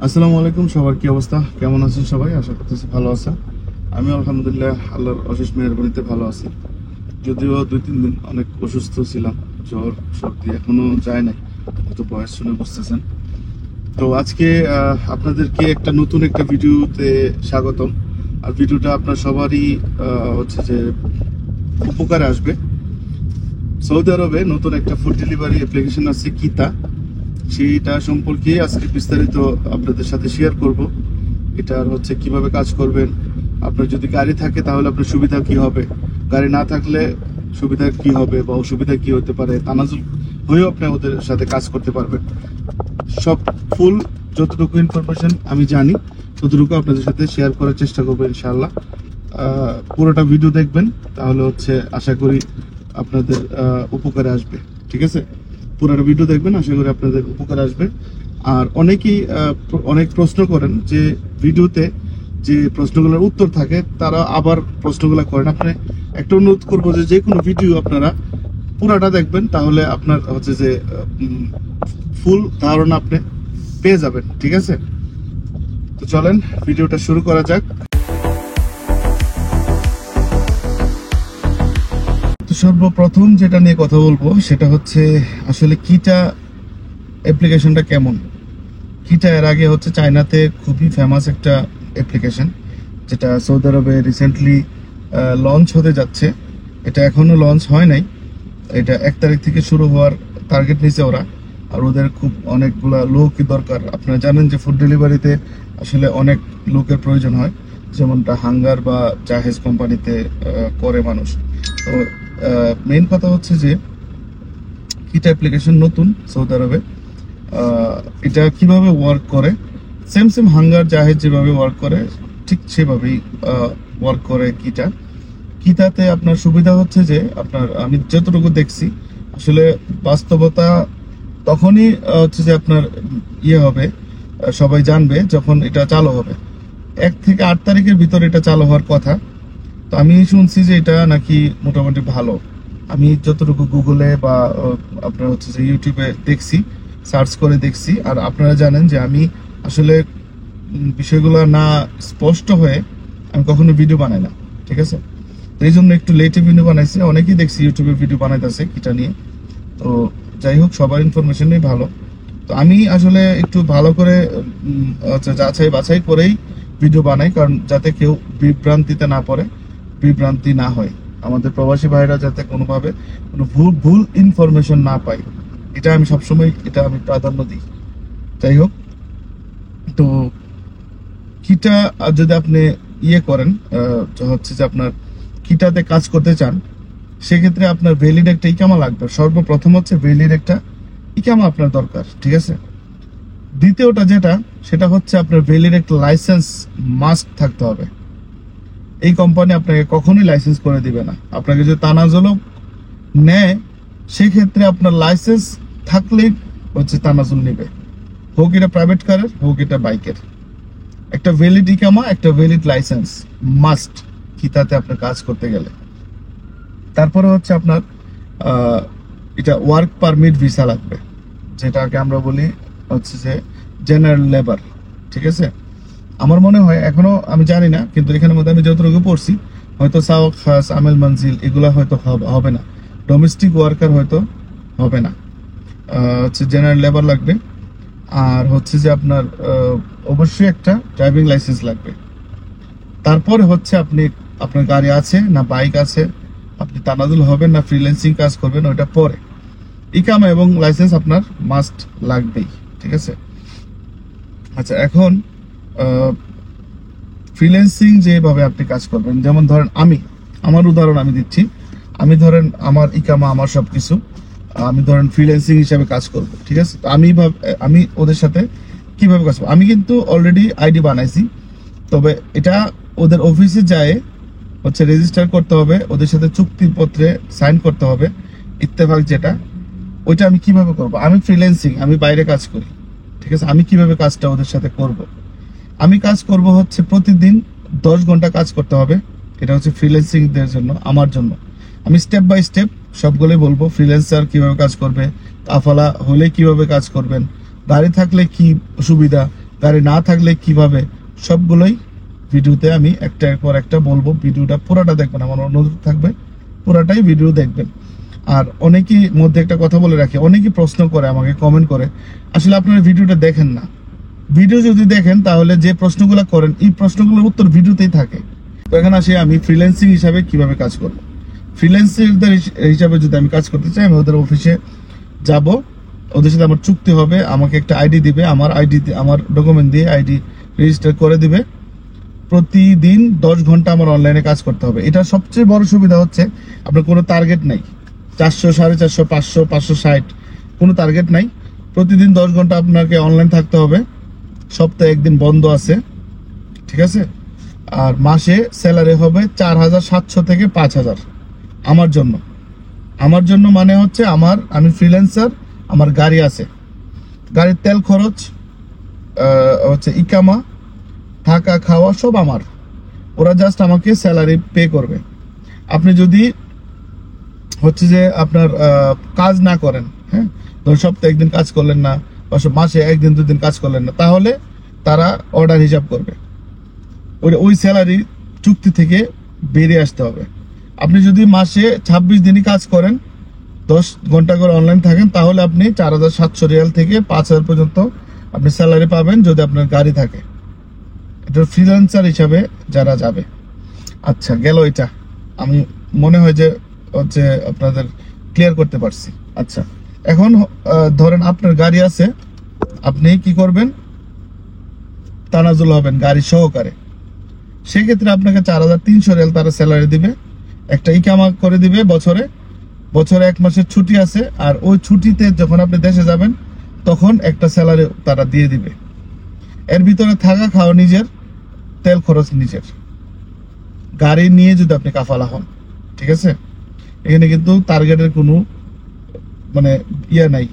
আসসালামু আলাইকুম। সবার কি অবস্থা, কেমন আছেন সবাই? আশা করতেছি ভালো আছেন। আমি আলহামদুলিল্লাহ আল্লাহর অশেষ মেহেরবানিতে ভালো আছি। যদিও 2-3 দিন অনেক অসুস্থ ছিলাম, জ্বর সর্দি এখনো যায় নাই, হয়তো বয়স শুনে বুঝতেছেন। তো আজকে আপনাদেরকে নতুন একটা ভিডিওতে স্বাগতম। আর ভিডিওটা আপনার সবারই হচ্ছে যে উপকারে আসবে। সৌদি আরবে নতুন একটা ফুড ডেলিভারি অ্যাপ্লিকেশন আছে কিতা, সেইটা সম্পর্কে আজকে বিস্তারিত আপনাদের সাথে শেয়ার করব। এটার হচ্ছে কিভাবে কাজ করবেন, আপনার যদি গাড়ি থাকে তাহলে আপনার সুবিধা কি হবে, গাড়ি না থাকলে সুবিধা কি হবে বা অসুবিধা কি হতে পারে, তানাজুল হয়েও আপনি ওদের সাথে কাজ করতে পারবেন। সব ফুল যতটুকু ইনফরমেশন আমি জানি ততটুকু আপনাদের সাথে শেয়ার করার চেষ্টা করবো ইনশাআল্লাহ। পুরোটা ভিডিও দেখবেন, তাহলে হচ্ছে আশা করি আপনাদের উপকারে আসবে। ঠিক আছে, পুরোটা ভিডিও দেখবেন, আশা করি আপনাদের উপকারে আসবে। আর অনেকেই অনেক প্রশ্ন করেন যে ভিডিওতে যে প্রশ্নগুলোর উত্তর থাকে, তারা আবার প্রশ্নগুলো করেন। আপনি একটা অনুরোধ করবো যে কোনো ভিডিও আপনারা পুরাটা দেখবেন, তাহলে আপনার হচ্ছে যে ফুল ধারণা আপনি পেয়ে যাবেন। ঠিক আছে, তো চলেন ভিডিওটা শুরু করা যাক। তো সর্বপ্রথম যেটা নিয়ে কথা বলবো সেটা হচ্ছে আসলে কিটা অ্যাপ্লিকেশনটা কেমন। কিটা এর আগে হচ্ছে চায়নাতে খুবই ফেমাস একটা অ্যাপ্লিকেশন, যেটা সৌদি আরবে রিসেন্টলি লঞ্চ হতে যাচ্ছে। এটা এখনো লঞ্চ হয় নাই, এটা 1 তারিখ থেকে শুরু হওয়ার টার্গেট নিছে ওরা। আর ওদের খুব অনেকগুলা লোকই দরকার। আপনারা জানেন যে ফুড ডেলিভারিতে আসলে অনেক লোকের প্রয়োজন হয়, যেমনটা হাঙ্গার বা জাহেজ কোম্পানিতে করে মানুষ। তো মেইন কথা হচ্ছে যে কিটা অ্যাপ্লিকেশন নতুন সৌদি আরবে। এটা কিভাবে ওয়ার্ক করে, সেম হাঙ্গার জাহেজ যেভাবে ওয়ার্ক করে ঠিক সেভাবেই ওয়ার্ক করে কিটাতে আপনার সুবিধা হচ্ছে যে আপনার, আমি যতটুকু দেখছি আসলে বাস্তবতা তখনই হচ্ছে যে আপনার হবে, সবাই জানবে যখন এটা চালু হবে। 1 থেকে 8 তারিখের ভিতরে এটা চালু হওয়ার কথা। তো আমি শুনছি যে এটা নাকি মোটামুটি ভালো। আমি যতটুকু গুগলে বা আপনার হচ্ছে যে ইউটিউবে দেখছি, সার্চ করে দেখছি। আর আপনারা জানেন যে আমি আসলে বিষয়গুলো না স্পষ্ট হয়ে আমি কখনো ভিডিও বানাই না। ঠিক আছে, তো এই জন্য একটু লেটে ভিডিও বানাইছি। অনেকেই দেখছি ইউটিউবে ভিডিও বানাইতেছে কিটা নিয়ে। তো যাই হোক, সবার ইনফরমেশনই ভালো। তো আমি আসলে একটু ভালো করে যাচাই বাছাই করেই ভিডিও বানাই, কারণ যাতে কেউ বিভ্রান্তিতে না পড়ে, বিভ্রান্তি না হয়, আমাদের প্রবাসী ভাইরা যাতে কোনোভাবে কোনো ভুল ইনফরমেশন না পায়, এটা আমি সবসময় প্রাধান্য দিই। যাই হোক, তো কিটা যদি আপনি করেন, হচ্ছে যে আপনার কিটাতে কাজ করতে চান, সেক্ষেত্রে আপনার ভ্যালিড একটা ইকামা লাগবে। সর্বপ্রথম হচ্ছে ভ্যালিড একটা ইকামা আপনার দরকার। ঠিক আছে, দ্বিতীয়টা সেটা হচ্ছে আপনার ভ্যালিড একটা লাইসেন্স মাস্ট থাকতে হবে। এই কোম্পানি আপনাকে কখনোই লাইসেন্স করে দিবে না। আপনাকে যদি তানাজুলও নেয়, সেক্ষেত্রে আপনার লাইসেন্স থাকলেই হচ্ছে তানাজুল নেবে, হোক এটা প্রাইভেট কারের হোক এটা বাইকের। একটা ভ্যালিড ইকামা, একটা ভ্যালিড লাইসেন্স মাস্ট কিতাতে আপনার কাজ করতে গেলে। তারপরে হচ্ছে আপনার এটা ওয়ার্ক পারমিট ভিসা লাগবে, যেটাকে আমরা বলি হচ্ছে যে জেনারেল লেবার। ঠিক আছে, আমার মনে হয়, এখনো আমি জানি না, কিন্তু এখানের মধ্যে আমি যতটুকু পড়ছি, হয়তো সাওয়াক খাস, আমেল মঞ্জিল এগুলা হয়তো হবে না, ডোমেস্টিক ওয়ার্কার হয়তো হবে না, হচ্ছে জেনারেল লেবার লাগবে। আর হচ্ছে যে আপনার অবশ্যই একটা ড্রাইভিং লাইসেন্স লাগবে। তারপরে হচ্ছে আপনার গাড়ি আছে না বাইক আছে, আপনি তানাজুল হবেন না ফ্রিল্যান্সিং কাজ করবেন, ওইটা পরে। ইকামা এবং লাইসেন্স আপনার মাস্ট লাগবেই। ঠিক আছে, আচ্ছা, এখন ফ্রিল্যান্সিং যেভাবে আপনি কাজ করবেন, যেমন ধরেন আমার উদাহরণ আমি দিচ্ছি। আমি ধরেন আমার ইকামা, আমার সবকিছু, আমি ধরেন ফ্রিল্যান্সিং হিসাবে কাজ করব। ঠিক আছে, তো আমি ওদের সাথে কিভাবে কাজ করবো, আমি কিন্তু অলরেডি আইডি বানাইছি। তবে এটা ওদের অফিসে যায় হচ্ছে রেজিস্টার করতে হবে, ওদের সাথে চুক্তিপত্রে সাইন করতে হবে, ইত্তেফাক যেটা, ওইটা আমি কিভাবে করব। আমি ফ্রিল্যান্সিং, আমি বাইরে কাজ করি। ঠিক আছে, আমি কিভাবে কাজটা ওদের সাথে করব, আমি কাজ করব হচ্ছে প্রতিদিন 10 ঘন্টা কাজ করতে হবে। এটা হচ্ছে ফ্রিল্যান্সিংদের জন্য, আমার জন্য আমি স্টেপ বাই স্টেপ সবগুলোই বলবো। ফ্রিল্যান্সার কিভাবে কাজ করবে, কাফালা হলে কিভাবে কাজ করবেন, গাড়ি থাকলে কি সুবিধা, গাড়ি না থাকলে কিভাবে, সবগুলোই ভিডিওতে আমি একটার পর একটা বলবো। ভিডিওটা পুরোটা দেখবেন, আমার অনুরোধ থাকবে পুরোটাই ভিডিও দেখবেন। আর অনেকেই মধ্যে একটা কথা বলে রাখি, অনেকেই প্রশ্ন করে আমাকে, কমেন্ট করে, আসলে আপনারা ভিডিওটা দেখেন না। ভিডিও যদি দেখেন তাহলে যে প্রশ্নগুলো করেন এই প্রশ্নগুলোর উত্তর ভিডিওতেই থাকে। তো এখানে আসি আমি ফ্রিল্যান্সিং হিসাবে কিভাবে কাজ করব। ফ্রিল্যান্সারদের হিসাবে যদি আমি কাজ করতে চাই, আমি ওদের অফিসে যাব, ওদের সাথে আমার চুক্তি হবে, আমাকে একটা আইডি দিবে, আমার আইডি, আমার ডকুমেন্ট দিয়ে আইডি রেজিস্টার করে দিবে। প্রতিদিন 10 ঘন্টা আমার অনলাইনে কাজ করতে হবে। এটা সবচেয়ে বড় সুবিধা হচ্ছে আপনার কোনো টার্গেট নাই, 400, 450, 500, 560 কোনো টার্গেট নাই। প্রতিদিন 10 ঘন্টা আপনাকে অনলাইন থাকতে হবে, সপ্তাহে একদিন বন্ধ আছে, ঠিক আছে। আর মাসে স্যালারি হবে 4700 থেকে 5000 আমার জন্য মানে হচ্ছে আমি ফ্রিল্যান্সার, আমার গাড়ি আছে, গাড়ির তেল খরচ হচ্ছে ইকামা, থাকা খাওয়া সব আমার, ওরা জাস্ট আমাকে স্যালারি পে করবে। আপনি যদি হচ্ছে যে আপনার কাজ না করেন, হ্যাঁ, ধরুন সপ্তাহে একদিন কাজ করলেন না, বা মাসে একদিন দুদিন কাজ করলেন না, তাহলে তারা অর্ডার হিসাব করবে, ওই স্যালারি চুক্তি থেকে বেরিয়ে আসতে হবে। আপনি যদি মাসে 26 দিনই কাজ করেন, 10 ঘন্টা করে অনলাইন থাকেন, তাহলে আপনি 4700 রিয়াল থেকে 5000 পর্যন্ত আপনি স্যালারি পাবেন, যদি আপনার গাড়ি থাকে। এটা ফ্রিল্যান্সার হিসাবে যারা যাবে। আচ্ছা, গেল এটা, আমি মনে হয় যে হচ্ছে আপনাদের ক্লিয়ার করতে পারছি। আচ্ছা, এখন ধরেন আপনার গাড়ি আছে, আপনি কি করবেন, তানাজুল হবেন গাড়ি সহকারে। সেক্ষেত্রে আপনাকে 4300 রিয়াল তারা স্যালারি দিবে, একটা ইকামা করে দিবে বছরে 1 মাসের ছুটি আছে, আর ওই ছুটিতে যখন আপনি দেশে যাবেন তখন একটা স্যালারি তারা দিয়ে দিবে। এর ভিতরে থাকা খাওয়া নিজের, তেল খরচ নিজের, গাড়ি নিয়ে যদি আপনি কাফালা হন, ঠিক আছে। এখানে কিন্তু টার্গেটের কোনো মানে নাই,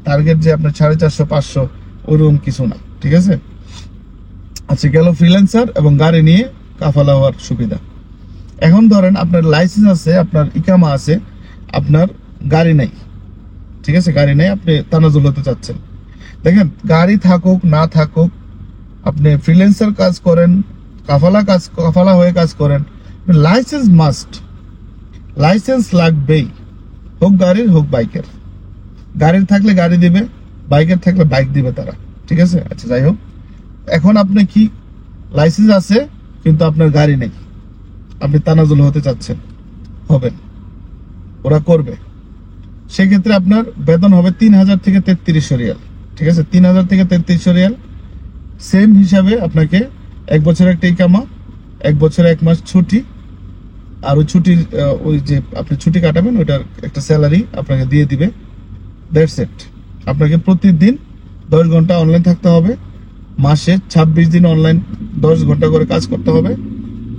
টার্গেট যে আপনার 450, 500 ওরকম কিছু না, ঠিক আছে। আচ্ছা, গেল ফ্রিল্যান্সার এবং গাড়ি নিয়ে কাফালা হওয়ার সুবিধা। এখন ধরেন আপনার লাইসেন্স আছে, আপনার ইকামা আছে, আপনার গাড়ি নাই, ঠিক আছে, গাড়ি নাই, আপনি তানাজুল হতে চাচ্ছেন। দেখেন, গাড়ি থাকুক না থাকুক, আপনি ফ্রিল্যান্সার কাজ করেন, কাফালা হয়ে কাজ করেন, লাইসেন্স মাস্ট, লাইসেন্স লাগবেই, হোক গাড়ির হোক বাইকের। গাড়ির থাকলে গাড়ি দিবে, বাইকের থাকলে বাইক দিবে তারা, ঠিক আছে। আচ্ছা, যাই হোক, এখন আপনি কি লাইসেন্স আছে কিন্তু আপনার গাড়ি নেই, আপনি তানাজুল হতে চাচ্ছেন, হবেন, ওরা করবে। সেক্ষেত্রে আপনার বেতন হবে 3000 থেকে 3300 রিয়াল, ঠিক আছে, 3000 থেকে 3300 রিয়াল। সেম হিসাবে আপনাকে 1 বছর একটা ইকামা, 1 বছরে 1 মাস ছুটি, আর ওই ছুটির ওই যে আপনি ছুটি কাটাবেন ওইটার একটা স্যালারি আপনাকে দিয়ে দিবে। That's it. আপনাকে প্রতিদিন 10 ঘন্টা অনলাইন থাকতে হবে, মাসে 26 দিন অনলাইন 10 ঘন্টা করে কাজ করতে হবে,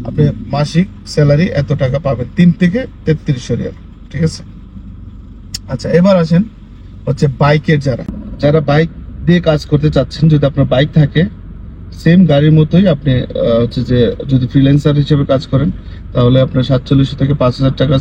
আপনি মাসিক স্যালারি এত টাকা পাবেন, 3 থেকে 3300 রিয়াল, ঠিক আছে। আচ্ছা, এবার আসেন হচ্ছে বাইকের, যারা বাইক দিয়ে কাজ করতে চাচ্ছেন, যদি আপনার বাইক থাকে, সেম গাড়ির মতোই আপনি হচ্ছে যে যদি ফ্রিল্যান্সার হিসেবে কাজ করেন তাহলে আপনার 4700 থেকে 5000 টাকা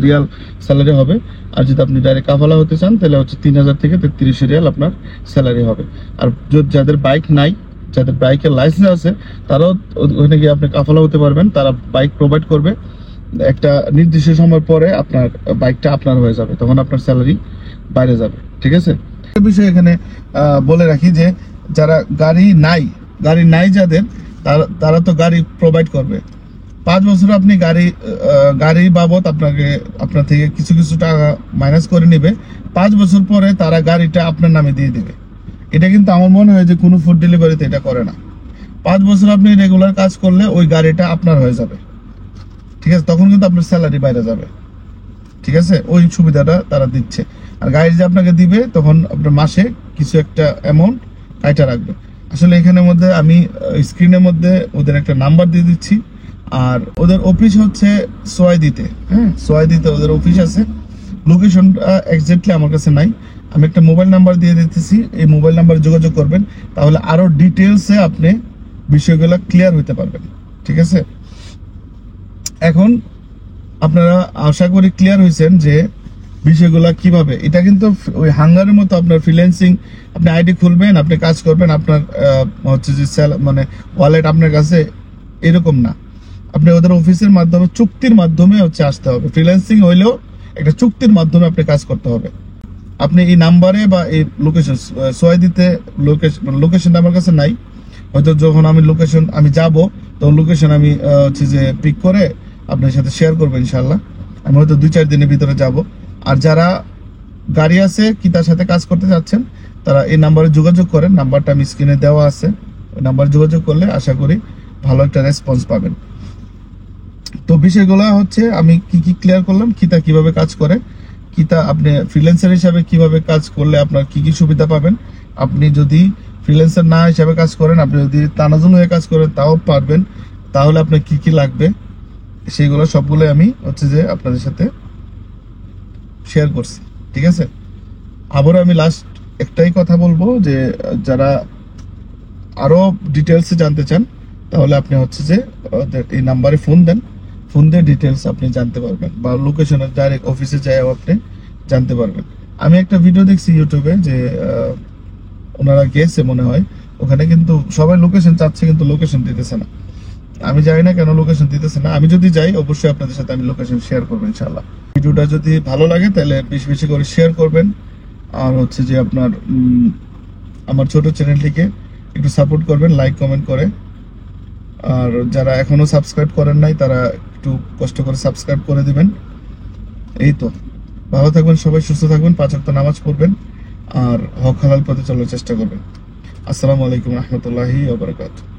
রিয়াল স্যালারি হবে। আর যদি আপনি ডাইরেক্ট কাফালা হতে চান তাহলে হচ্ছে 3000 থেকে 3300 রিয়াল আপনার স্যালারি হবে। আর যাদের বাইক নাই, যাদের বাইকের লাইসেন্স আছে, তারাও ওখানে গিয়ে আপনি কাফালা হতে পারবেন, তারা বাইক প্রোভাইড করবে। একটা নির্দিষ্ট সময় পরে আপনার বাইকটা আপনার হয়ে যাবে, তখন আপনার স্যালারি বাইরে যাবে, ঠিক আছে। বিষয় এখানে বলে রাখি যে যারা গাড়ি নাই যাদের, তারা তো গাড়ি প্রোভাইড করবে। 5 বছর আপনি গাড়ি বাবদ আপনার থেকে কিছু টাকা মাইনাস করে নেবে। 5 বছর পরে তারা গাড়িটা আপনার নামে দিয়ে দিবে। এটা কিন্তু আমার মনে হয় যে কোনো ফুড ডেলিভারিতে এটা করে না। 5 বছর আপনি রেগুলার কাজ করলে ওই গাড়িটা আপনার হয়ে যাবে, ঠিক আছে। তখন কিন্তু আপনার স্যালারি বাইরে যাবে, ঠিক আছে। ওই সুবিধাটা তারা দিচ্ছে। আর গাড়ি যে আপনাকে দিবে তখন আপনার মাসে কিছু একটা অ্যামাউন্ট কাইটা রাখবে। আসলে এখানের মধ্যে আমি স্ক্রিনের মধ্যে ওদের একটা নাম্বার দিয়ে দিচ্ছি। আর ওদের অফিস হচ্ছে সোয়াইদিতে, হ্যাঁ, সোয়াইদিতে ওদের অফিস আছে। লোকেশনটা এক্স্যাক্টলি আমার কাছে নাই, আমি একটা মোবাইল নাম্বার দিয়ে দিতেছি, এই মোবাইল নাম্বারে যোগাযোগ করবেন, তাহলে আরো ডিটেলসে আপনি বিষয়গুলো ক্লিয়ার হতে পারবেন, ঠিক আছে। এখন আপনারা আশা করি ক্লিয়ার হয়েছেন যে বিষয়গুলো কিভাবে, এটা কিন্তু ওই হাঙ্গারের মতো আপনার ফ্রিল্যান্সিং, আপনি আইডি খুলবেন, আপনি কাজ করবেন, আপনার হচ্ছে যে মানে ওয়ালেট আপনার কাছে, এরকম না। আপনি ওদের অফিসের মাধ্যমে, চুক্তির মাধ্যমে হচ্ছে আসতে হবে। ফ্রিল্যান্সিং হইলেও একটা চুক্তির মাধ্যমে আপনি কাজ করতে হবে। আপনি এই নাম্বারে বা এই লোকেশন সোয়াই দিতে, লোকেশনটা আমার কাছে নাই, হয়তো যখন আমি লোকেশন আমি যাব, তখন লোকেশন আমি হচ্ছে যে পিক করে আপনার সাথে শেয়ার করবো ইনশাল্লাহ। আমি হয়তো 2-4 দিনের ভিতরে যাব। আর যারা গাড়ি আছে কি তার সাথে কাজ করতে চাচ্ছেন, তারা এই নাম্বারে যোগাযোগ করেন, নাম্বারটা আমি স্ক্রিনে দেওয়া আছে, ওই নাম্বারে যোগাযোগ করলে আশা করি ভালো একটা রেসপন্স পাবেন। তো বিষয়গুলো হচ্ছে আমি কি ক্লিয়ার করলাম, কিতা কিভাবে কাজ করে, কিতা আপনি ফ্রিল্যান্সার হিসাবে কিভাবে কাজ করলে আপনার কি সুবিধা পাবেন। আপনি যদি ফ্রিল্যান্সার না হিসাবে কাজ করেন, আপনি যদি তানাজুল হয়ে কাজ করেন তাও পারবেন। তাহলে আপনার কি লাগবে সেইগুলো সবগুলো আমি হচ্ছে যে আপনাদের সাথে শেয়ার করছি, ঠিক আছে। আবারও আমি লাস্ট একটাই কথা বলবো যে যারা আরো ডিটেলসে জানতে চান, তাহলে আপনি হচ্ছে যে এই নাম্বারে ফোন দেন, ফোন দিয়ে ডিটেলস আপনি জানতে পারবেন, বা লোকেশনে ডাইরেক্ট অফিসে যাও আপনি জানতে পারবেন। আমি একটা ভিডিও দেখছি ইউটিউবে যে ওনারা গেছে মনে হয়, ওখানে কিন্তু সবাই লোকেশন চাচ্ছে কিন্তু লোকেশন দিতেছে না। আমি জানি না কেন লোকেশন দিতেছে না। আমি যদি যাই অবশ্যই আপনাদের সাথে আমি লোকেশন শেয়ার করবো ইনশাল্লাহ। ভিডিওটা যদি ভালো লাগে তাহলে বেশি বেশি করে শেয়ার করবেন। আর হচ্ছে যে আপনার আমার ছোট চ্যানেলটিকে একটু সাপোর্ট করবেন লাইক কমেন্ট করে। আর যারা এখনো সাবস্ক্রাইব করেন নাই তারা একটু কষ্ট করে সাবস্ক্রাইব করে দিবেন। এই তো, ভালো থাকবেন সবাই, সুস্থ থাকবেন, 5 ওয়াক্ত নামাজ পড়বেন, আর হক হালাল পথে চলার চেষ্টা করবেন। আসসালামু আলাইকুম রহমতুল্লাহি ওয়া বারাকাতুহু।